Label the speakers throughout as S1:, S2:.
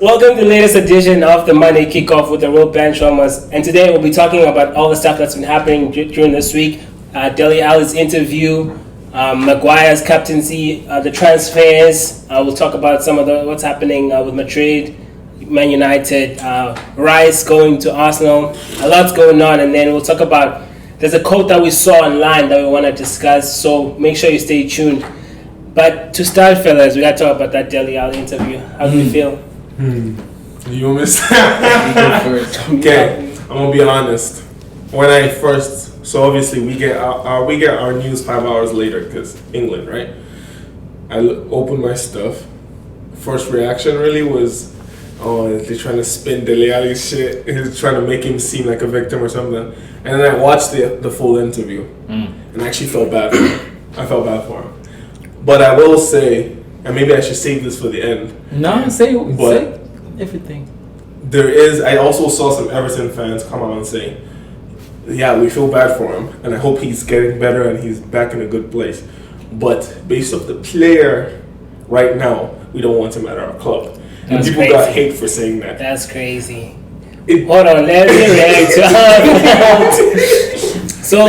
S1: Welcome to the latest edition of the Monday Kickoff with the Real Benchwarmers. And today we'll be talking about all the stuff that's been happening during this week. Dele Alli's interview, Maguire's captaincy, the transfers. We'll talk about some of what's happening with Madrid, Man United, Rice going to Arsenal. A lot's going on. And then we'll talk about, there's a quote that we saw online that we want to discuss. So make sure you stay tuned. But to start, fellas, we got to talk about that Dele Alli interview. How do you feel?
S2: You want me to Okay, I'm gonna be honest. When I first, so obviously we get our news 5 hours later because England, right? I opened my stuff. First reaction really was, oh, they're trying to spin Dele Alli shit. He's trying to make him seem like a victim or something. And then I watched the full interview, and I actually felt bad for him. I felt bad for him. But I will say, and maybe I should save this for the end.
S3: No, say everything.
S2: I also saw some Everton fans come out and say, yeah, we feel bad for him, and I hope he's getting better and he's back in a good place. But based off the player right now, we don't want him at our club. And people got hate for saying that.
S1: That's crazy. Hold on, let me react to So,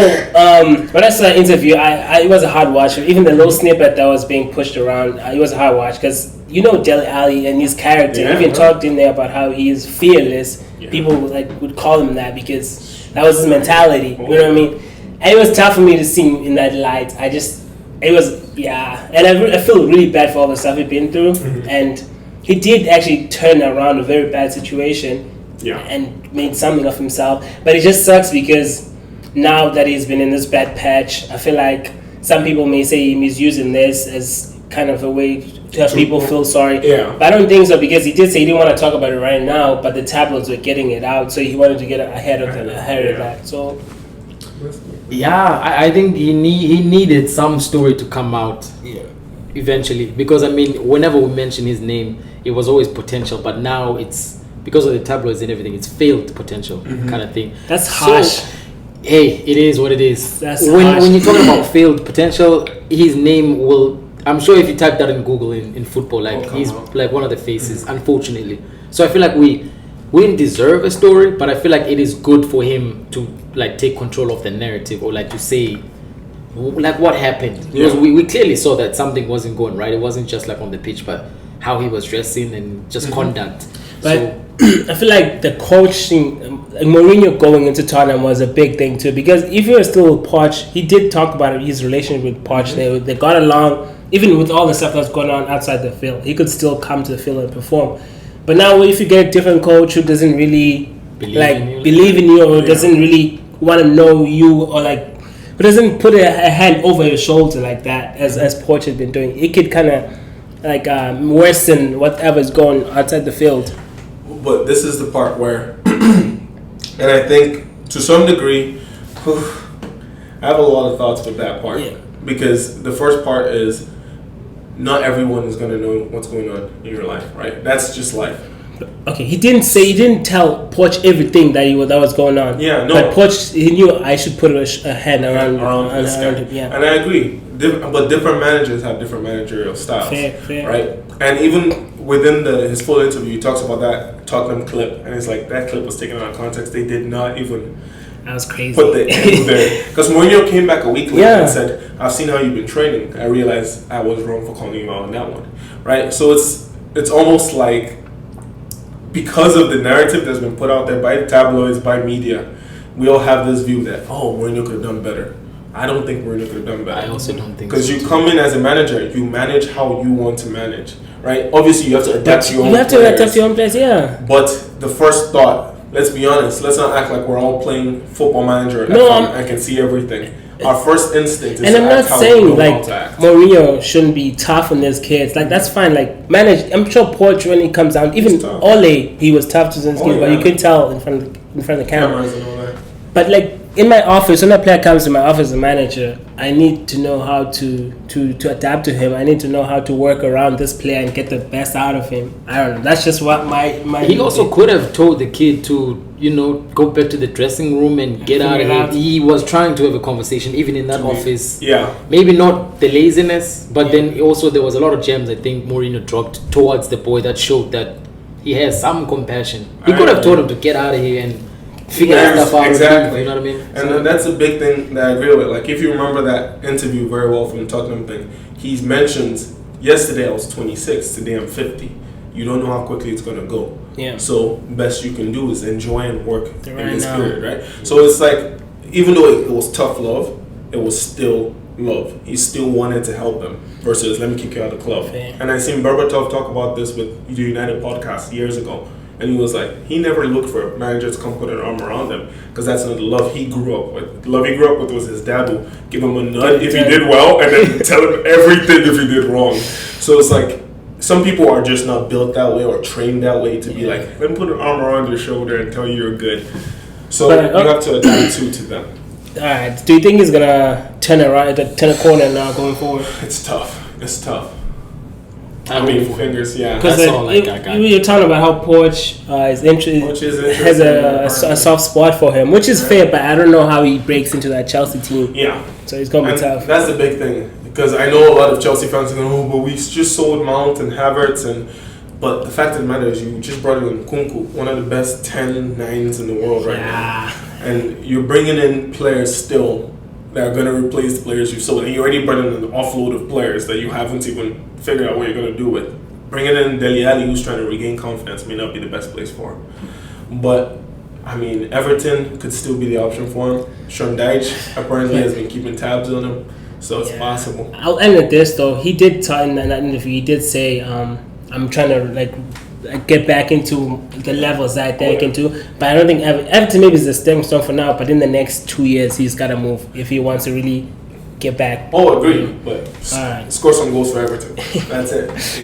S1: when I saw the interview, it was a hard watch. Even the little snippet that was being pushed around, it was a hard watch because you know Dele Alli and his character.
S2: Yeah,
S1: even talked in there about how he is fearless. Yeah. People would call him that because that was his mentality. You know what I mean? And it was tough for me to see him in that light. And I feel really bad for all the stuff he'd been through. Mm-hmm. And he did actually turn around a very bad situation.
S2: Yeah.
S1: And made something of himself. But it just sucks because now that he's been in this bad patch, I feel like some people may say he's using this as kind of a way to have people feel sorry.
S2: Yeah.
S1: But I don't think so because he did say he didn't want to talk about it right now, but the tabloids were getting it out, so he wanted to get ahead of that. So
S3: yeah, I think he needed some story to come out eventually because I mean whenever we mention his name, it was always potential, but now it's because of the tabloids and everything, it's failed potential kind of thing.
S1: That's harsh.
S3: So, hey, it is what it is.
S1: That's harsh.
S3: When you're talking about failed potential, his name will. I'm sure if you type that in Google in football, he's like one of the faces. Unfortunately, so I feel like we didn't deserve a story, but I feel like it is good for him to like take control of the narrative or like to say like what happened because we clearly saw that something wasn't going right. It wasn't just like on the pitch, but how he was dressing and just conduct.
S1: But I feel like the coaching, Mourinho going into Tottenham was a big thing too. Because if you were still with Poch, he did talk about his relationship with Poch. They got along, even with all the stuff that's going on outside the field. He could still come to the field and perform. But now, if you get a different coach who doesn't really believe in you or doesn't really want to know you or who doesn't put a hand over your shoulder like that, as Poch has been doing, it could kind of worsen whatever's going outside the field.
S2: But this is the part where, and I think to some degree, I have a lot of thoughts with that part.
S1: Yeah.
S2: Because the first part is not everyone is going to know what's going on in your life, right? That's just life.
S1: Okay, he didn't tell Poch everything that was going on.
S2: Yeah, no.
S1: But Poch, he knew I should put a hand around him. Yeah.
S2: And I agree. But different managers have different managerial styles.
S1: Fair.
S2: Right? And even within his full interview, he talks about that Tottenham clip. And it's like, that clip was taken out of context. They did not even
S1: that was crazy.
S2: put the end there. Because Mourinho came back a week later and said, I've seen how you've been training. I realized I was wrong for calling you out on that one. Right? So it's almost like, because of the narrative that's been put out there by tabloids, by media, we all have this view that, Mourinho could have done better. I don't think Mourinho could have done better.
S3: I also don't think
S2: because you come in as a manager, you manage how you want to manage, right? Obviously, you have to adapt to your own players.
S1: You have to adapt to your own players, yeah.
S2: But the first thought, let's be honest, let's not act like we're all playing Football Manager and I can see everything. Our first instinct is
S1: and
S2: to
S1: I'm not
S2: act how
S1: saying
S2: we
S1: like Mourinho shouldn't be tough on his kids. Like that's fine. Like manage. I'm sure Poch when he comes down, even Ole, he was tough to his kids, but you could tell in front of the cameras
S2: and all that.
S1: But like in my office, when a player comes to my office as a manager, I need to know how to adapt to him. I need to know how to work around this player and get the best out of him. I don't know. That's just what my.
S3: He also could have told the kid to, go back to the dressing room and get out of it. He was trying to have a conversation, even in that office.
S2: Yeah.
S3: Maybe not the laziness, but then also there was a lot of gems I think Mourinho dropped towards the boy that showed that he has some compassion. He could have told him to get out of here and figure that stuff out.
S2: Exactly.
S3: You know what I mean?
S2: And that's a big thing that I agree with. Like, if you remember that interview very well from the Tottenham thing, he's mentioned, yesterday I was 26, today I'm 50. You don't know how quickly it's going to go.
S1: Yeah.
S2: So, best you can do is enjoy and work in
S1: Right
S2: this
S1: now.
S2: period, right? So, it's like, even though it was tough love, it was still love. He still wanted to help them versus let me kick you out of the club.
S1: Fair.
S2: And I seen Berbatov talk about this with the United podcast years ago. And he was like, he never looked for a manager to come put an arm around him because that's not the love he grew up with. The love he grew up with was his dad who give him a nut if he did well and then tell him everything if he did wrong. So it's like, some people are just not built that way or trained that way to be like, let me put an arm around your shoulder and tell you you're good. So you have to adapt to them.
S1: All right. Do you think he's gonna turn a corner now going forward?
S2: It's tough. It's tough.
S3: I
S2: I mean, fingers, yeah.
S1: Because
S3: That's all I got.
S1: you're talking about how Poch is has a soft spot for him, which is fair, but I don't know how he breaks into that Chelsea team.
S2: Yeah.
S1: So it's gonna be
S2: And
S1: tough.
S2: that's the big thing. Because I know a lot of Chelsea fans are going, oh, but we just sold Mount and Havertz. But the fact of the matter is you just brought in Kunku, one of the best 10 nines in the world right now. And you're bringing in players still that are going to replace the players you've sold. And you already brought in an offload of players that you haven't even figured out what you're going to do with. Bringing in Dele Alli, who's trying to regain confidence, may not be the best place for him. But, I mean, Everton could still be the option for him. Sean Dyche apparently has been keeping tabs on him. So it's possible.
S1: I'll end with this though. He did tell in that interview. He did say, "I'm trying to like get back into the levels that I think into." But I don't think Everton maybe is the stepping stone for now. But in the next 2 years, he's got to move if he wants to really get back.
S2: Oh, agreed. But
S1: All right.
S2: score some goals for Everton. That's it.